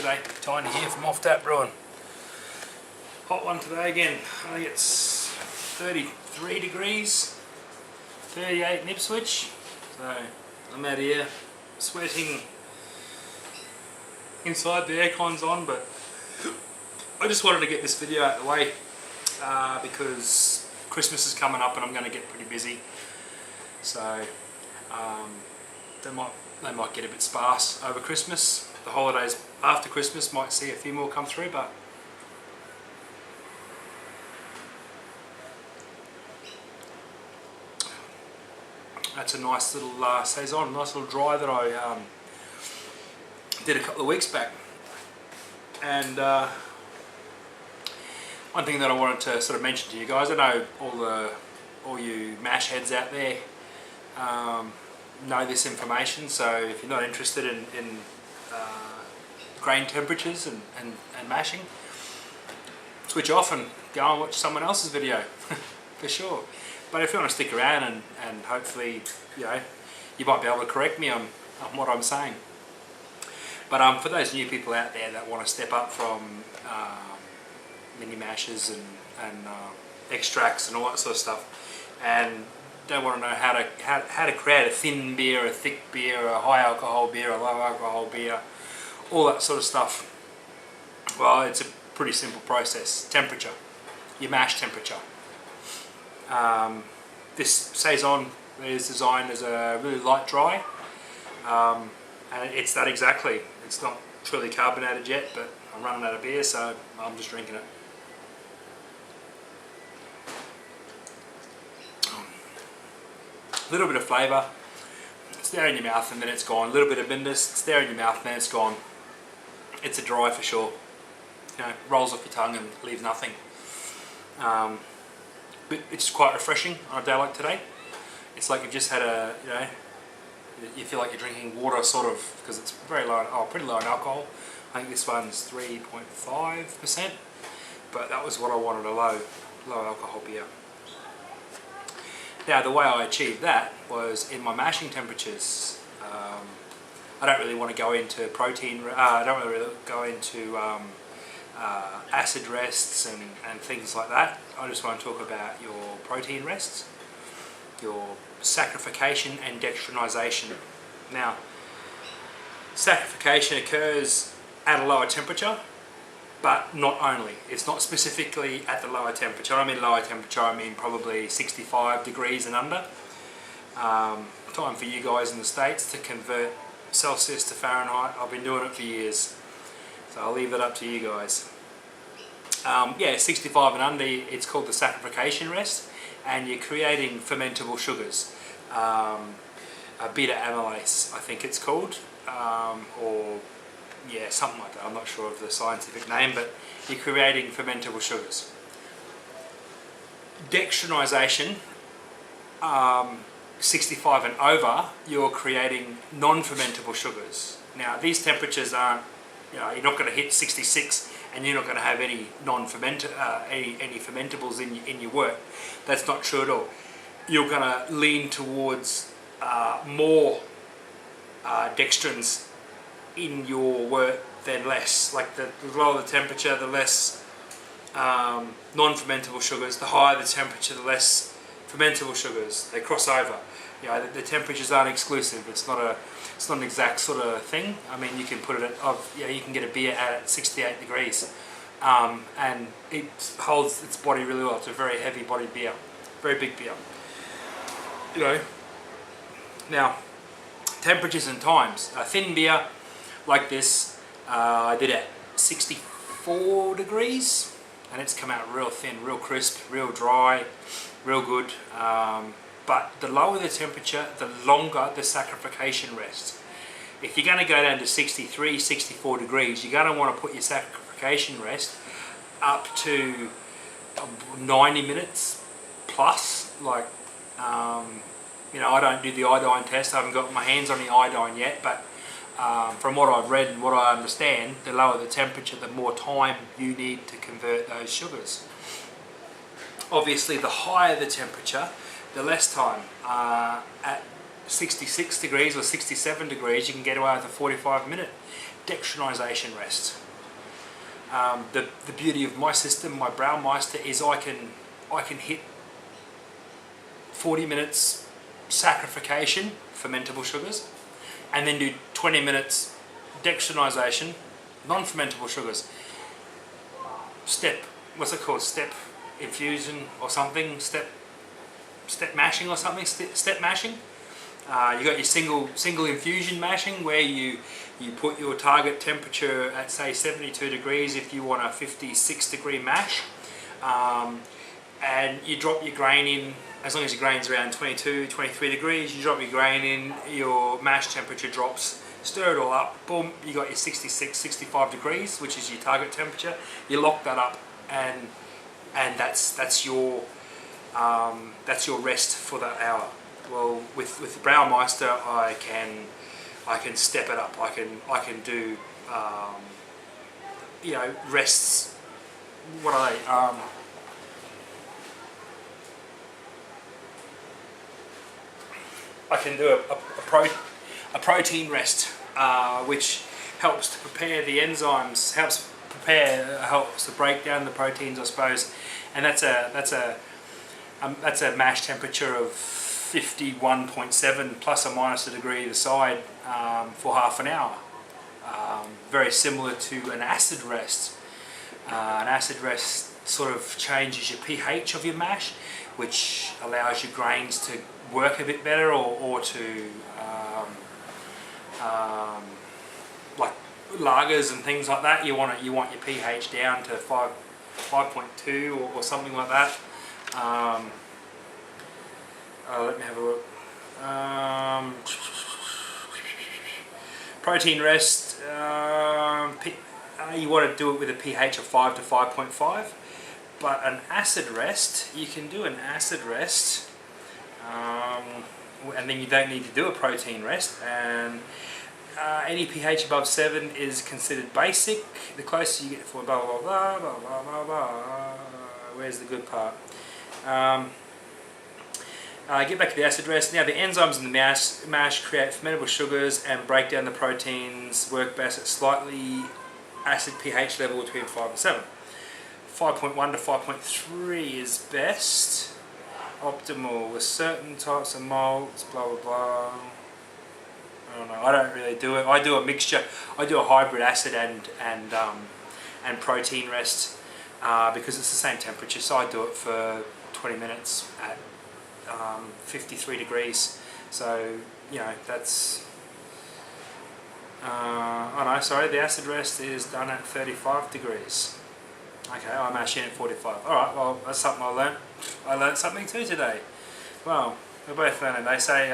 G'day, Tiny here from Offtap Brewing. Hot one today again. I think it's 33 degrees, 38 in Ipswich. So I'm out here sweating inside, the aircon's on, but I just wanted to get this video out of the way because Christmas is coming up and I'm going to get pretty busy. So they might get a bit sparse over Christmas. The holidays after Christmas might see a few more come through, but that's a nice little saison, nice little dry that I did a couple of weeks back. And one thing that I wanted to sort of mention to you guys, I know all you mash heads out there know this information, so if you're not interested in grain temperatures and mashing, switch off and go and watch someone else's video for sure. But if you want to stick around and hopefully you might be able to correct me on what I'm saying. But for those new people out there that want to step up from mini mashes and extracts and all that sort of stuff, and don't want to know how to create a thin beer, a thick beer, a high alcohol beer, a low alcohol beer, all that sort of stuff, well, it's a pretty simple process. Temperature, your mash temperature. This saison is designed as a really light dry, and it's that exactly. It's not truly carbonated yet, but I'm running out of beer, so I'm just drinking it. A little bit of flavour, it's there in your mouth and then it's gone. A little bit of bitterness, it's there in your mouth and then it's gone. It's a dry for sure. Rolls off your tongue and leaves nothing. But it's quite refreshing on a day like today. It's like you've just had you feel like you're drinking water sort of, because it's very low, pretty low in alcohol. I think this one's 3.5%, but that was what I wanted, a low alcohol beer. Now the way I achieved that was in my mashing temperatures. I don't really want to go into protein, I don't really go into acid rests and things like that. I just want to talk about your protein rests, your saccharification and dextrinization. Now, saccharification occurs at a lower temperature, but not only. It's not specifically at the lower temperature. I mean lower temperature, I mean probably 65 degrees and under. Time for you guys in the States to convert Celsius to Fahrenheit. I've been doing it for years, so I'll leave that up to you guys. 65 and under, it's called the saccharification rest, and you're creating fermentable sugars. Beta amylase, I think it's called, or something like that. I'm not sure of the scientific name, but you're creating fermentable sugars. Dextrinization, 65 and over, you're creating non-fermentable sugars. Now these temperatures aren't, you're not going to hit 66 and you're not going to have any any fermentables in your work. That's not true at all. You're going to lean towards more dextrins in your work than less. Like the lower the temperature, the less non-fermentable sugars. The higher the temperature, the less fermentable sugars. They cross over. The temperatures aren't exclusive. It's not an exact sort of thing. I mean, you can put it at you can get a beer at 68 degrees, and it holds its body really well. It's a very heavy bodied beer, very big beer. Now, temperatures and times. A thin beer like this, I did at 64 degrees, and it's come out real thin, real crisp, real dry, real good. But the lower the temperature, the longer the saccharification rests. If you're going to go down to 63, 64 degrees, you're going to want to put your saccharification rest up to 90 minutes plus. Like, I don't do the iodine test. I haven't got my hands on the iodine yet, but from what I've read and what I understand, the lower the temperature, the more time you need to convert those sugars. Obviously, the higher the temperature, the less time. At 66 degrees or 67 degrees, you can get away with a 45-minute dextrinization rest. The beauty of my system, my Braumeister, is I can hit 40 minutes saccharification, fermentable sugars, and then do 20 minutes dextrinization, non-fermentable sugars. What's it called? Step infusion or something? Step mashing or something? Step mashing. You got your single infusion mashing, where you put your target temperature at, say, 72 degrees if you want a 56 degree mash, and you drop your grain in. As long as your grain's around 22, 23 degrees, you drop your grain in, your mash temperature drops, stir it all up, boom, you got your 66, 65 degrees, which is your target temperature. You lock that up, and that's your rest for that hour. Well, with the Braumeister, I can step it up. I can do rests. What are they? I can do a protein rest, which helps to prepare the enzymes, helps to break down the proteins, I suppose, and that's a mash temperature of 51.7 plus or minus a degree either side for half an hour. Very similar to an acid rest. An acid rest sort of changes your pH of your mash, which allows your grains to work a bit better, or to like lagers and things like that. You want your pH down to 5.2 or something like that. Let me have a look. Protein rest. You want to do it with a pH of 5 to 5.5. But an acid rest, you can do an acid rest, and then you don't need to do a protein rest. And any pH above 7 is considered basic. The closer you get to blah blah blah blah blah blah blah. Where's the good part? Get back to the acid rest. Now the enzymes in the mash create fermentable sugars and break down the proteins. Work best at slightly acid pH level between 5 and 7. 5.1 to 5.3 is best. Optimal with certain types of malts, blah blah blah. I don't know. I don't really do it. I do a mixture. I do a hybrid acid and protein rest because it's the same temperature. So I do it for 20 minutes at 53 degrees. So that's. Oh no, sorry. The acid rest is done at 35 degrees. Okay, I'm actually in at 45. Alright, well, that's something I learnt. I learnt something too today. Well, we're both learning. They say,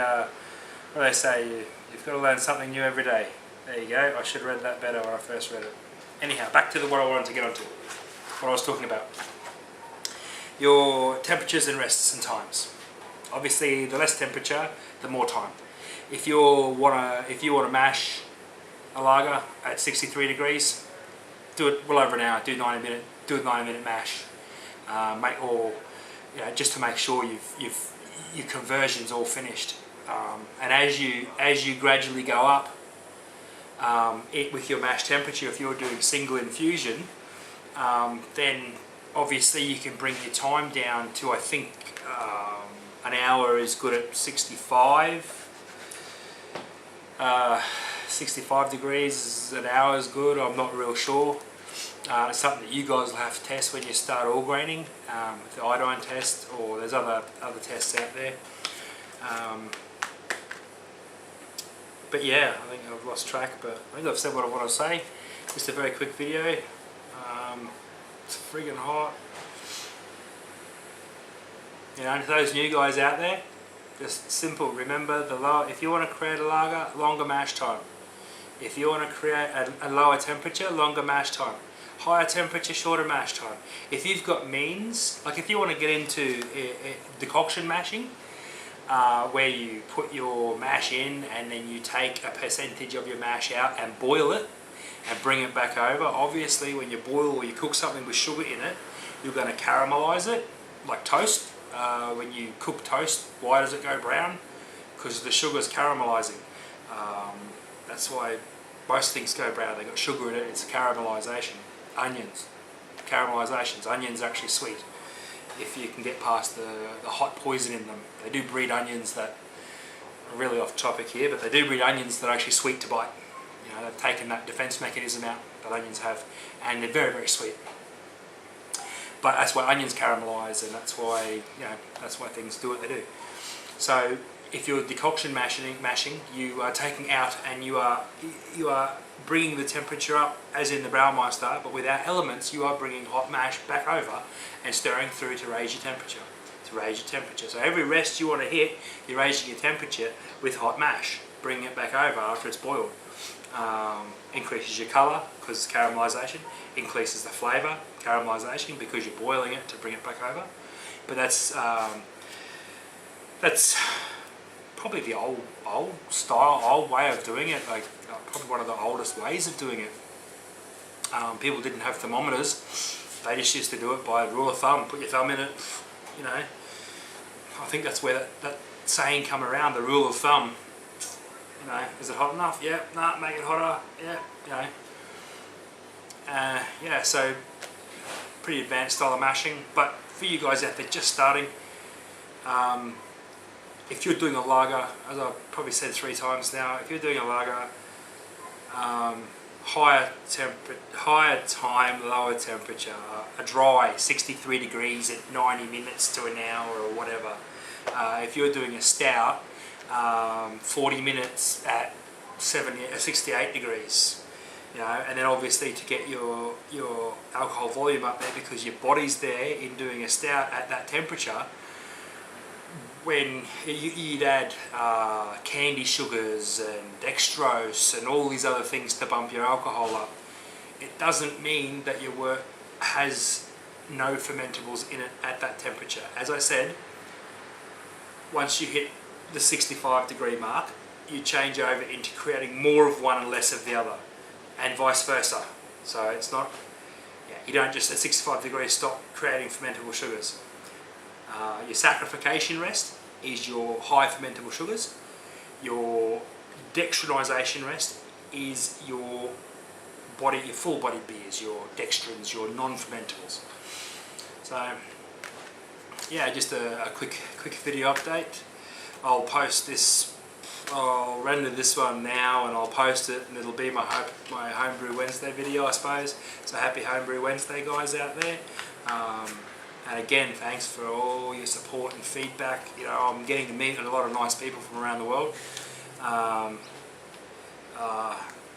you've got to learn something new every day. There you go. I should have read that better when I first read it. Anyhow, back to what I wanted to get onto. What I was talking about. Your temperatures and rests and times. Obviously, the less temperature, the more time. If you want to mash a lager at 63 degrees, do it well over an hour. Do a 90-minute mash, just to make sure your conversion's all finished. And as you gradually go up, with your mash temperature, if you're doing single infusion, then obviously you can bring your time down to, I think, an hour is good at 65. 65 degrees, an hour is good. I'm not real sure. It's something that you guys will have to test when you start all graining, with the iodine test, or there's other tests out there. But yeah, I think I've lost track, but I think I've said what I want to say. Just a very quick video. It's friggin' hot. To those new guys out there, just simple. Remember, if you want to create a lager, longer mash time. If you want to create a lower temperature, longer mash time. Higher temperature, shorter mash time. If you've got means, like if you want to get into decoction mashing, where you put your mash in and then you take a percentage of your mash out and boil it and bring it back over. Obviously, when you boil or you cook something with sugar in it, you're going to caramelize it like toast. When you cook toast, why does it go brown? because the sugar's caramelizing. That's why most things go brown. They've got sugar in it. It's caramelization. Onions, caramelizations. Onions are actually sweet if you can get past the hot poison in them. They do breed onions that are really off topic here, but they do breed onions that are actually sweet to bite. You know, they've taken that defense mechanism out that onions have, and they're very, very sweet. But that's why onions caramelize, and that's why, you know, that's why things do what they do. So if you're decoction mashing, you are taking out and you are bringing the temperature up, as in the Braumeister, but without elements. You are bringing hot mash back over and stirring through to raise your temperature. So every rest you want to hit, you're raising your temperature with hot mash, bringing it back over after it's boiled. Increases your colour because it's caramelisation, increases the flavour, caramelisation, because you're boiling it to bring it back over. But that's probably the old style, old way of doing it. Like probably one of the oldest ways of doing it. People didn't have thermometers; they just used to do it by rule of thumb. Put your thumb in it, you know. I think that's where that saying come around. The rule of thumb. You know, is it hot enough? Yeah. Nah, make it hotter. Yeah. You know. Yeah. So pretty advanced style of mashing. But for you guys out there just starting. If you're doing a lager, as I've probably said 3 times now, if you're doing a lager, higher time, lower temperature, a dry 63 degrees at 90 minutes to an hour or whatever. If you're doing a stout, 40 minutes at 68 degrees. You know, and then obviously to get your alcohol volume up there, because your body's there in doing a stout at that temperature. When you'd add candy sugars and dextrose and all these other things to bump your alcohol up, it doesn't mean that your wort has no fermentables in it at that temperature. As I said, once you hit the 65 degree mark, you change over into creating more of one and less of the other, and vice versa. So it's not, you don't just at 65 degrees stop creating fermentable sugars. Your saccharification rest is your high fermentable sugars. Your dextrinization rest is your full body beers, your dextrins, your non-fermentables. So yeah, just a quick video update. I'll post this. I'll render this one now and I'll post it, and it'll be my Homebrew Wednesday video, I suppose. So happy Homebrew Wednesday, guys out there. And again, thanks for all your support and feedback. You know, I'm getting to meet a lot of nice people from around the world. I'm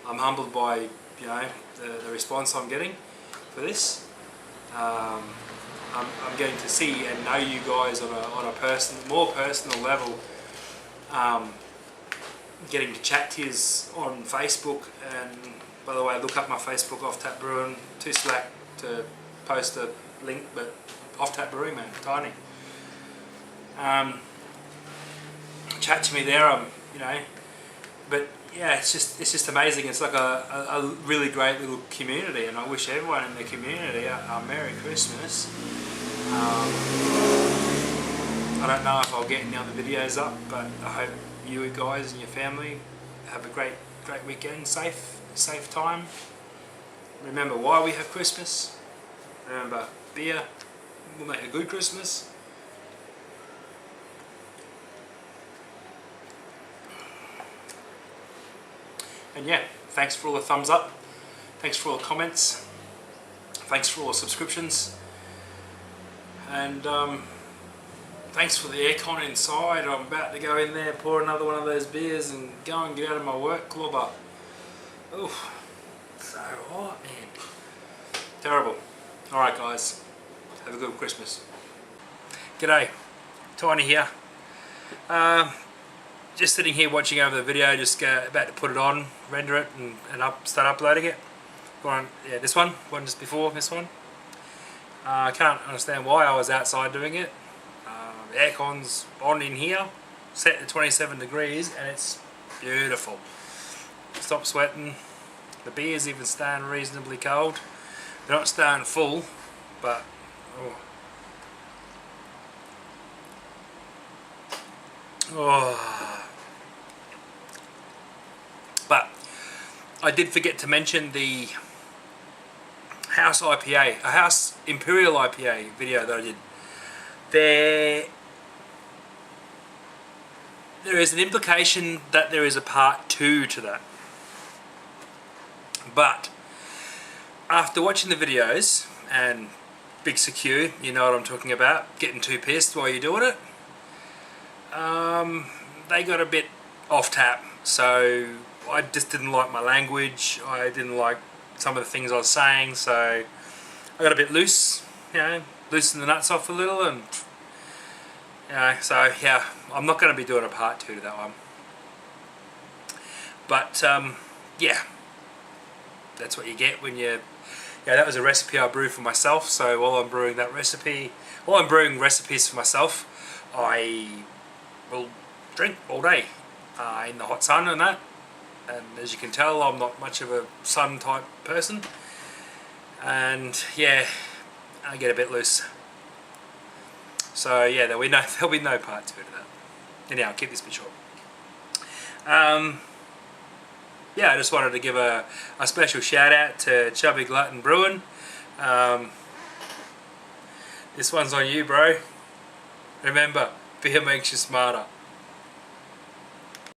humbled by, you know, the response I'm getting for this. I'm getting to see and know you guys on a more personal level. Getting to chat to you on Facebook, and by the way, look up my Facebook, Offtap Brewing. Too slack to post a link, but Offtap Brewing, man, tiny. Chat to me there, you know. But yeah, it's just amazing. It's like a really great little community, and I wish everyone in the community a Merry Christmas. I don't know if I'll get any other videos up, but I hope you guys and your family have a great weekend, safe time. Remember why we have Christmas. Remember, beer will make a good Christmas. And yeah, thanks for all the thumbs up. Thanks for all the comments. Thanks for all the subscriptions. And thanks for the aircon inside. I'm about to go in there, pour another one of those beers and go and get out of my work clubber. Oof, so hot, man. Terrible. Alright guys, have a good Christmas. G'day, Tiny here. Just sitting here watching over the video, just about to put it on, render it and start uploading it. Go on, yeah, this one just before this one. I can't understand why I was outside doing it. The aircon's on in here, set to 27 degrees, and it's beautiful. Stop sweating. The beer's even staying reasonably cold. They're not staying full, but oh, I did forget to mention the House IPA, a House Imperial IPA video that I did. There is an implication that there is a part 2 to that. But after watching the videos, and Big Secure, you know what I'm talking about, getting too pissed while you're doing it, they got a bit off tap. So I just didn't like my language, I didn't like some of the things I was saying, so I got a bit loose, you know, loosened the nuts off a little, and you know, so yeah, I'm not going to be doing a part 2 to that one. But yeah, that's what you get when you... Yeah, that was a recipe I brewed for myself, so while I'm brewing that recipe, while I'm brewing recipes for myself, I will drink all day in the hot sun and that. And as you can tell, I'm not much of a sun type person, and yeah, I get a bit loose. So yeah, there'll be no part 2 to that. Anyhow, I'll keep this bit short. Yeah, I just wanted to give a special shout out to Chubby Glutton Brewing. This one's on you, bro. Remember, beer makes you smarter.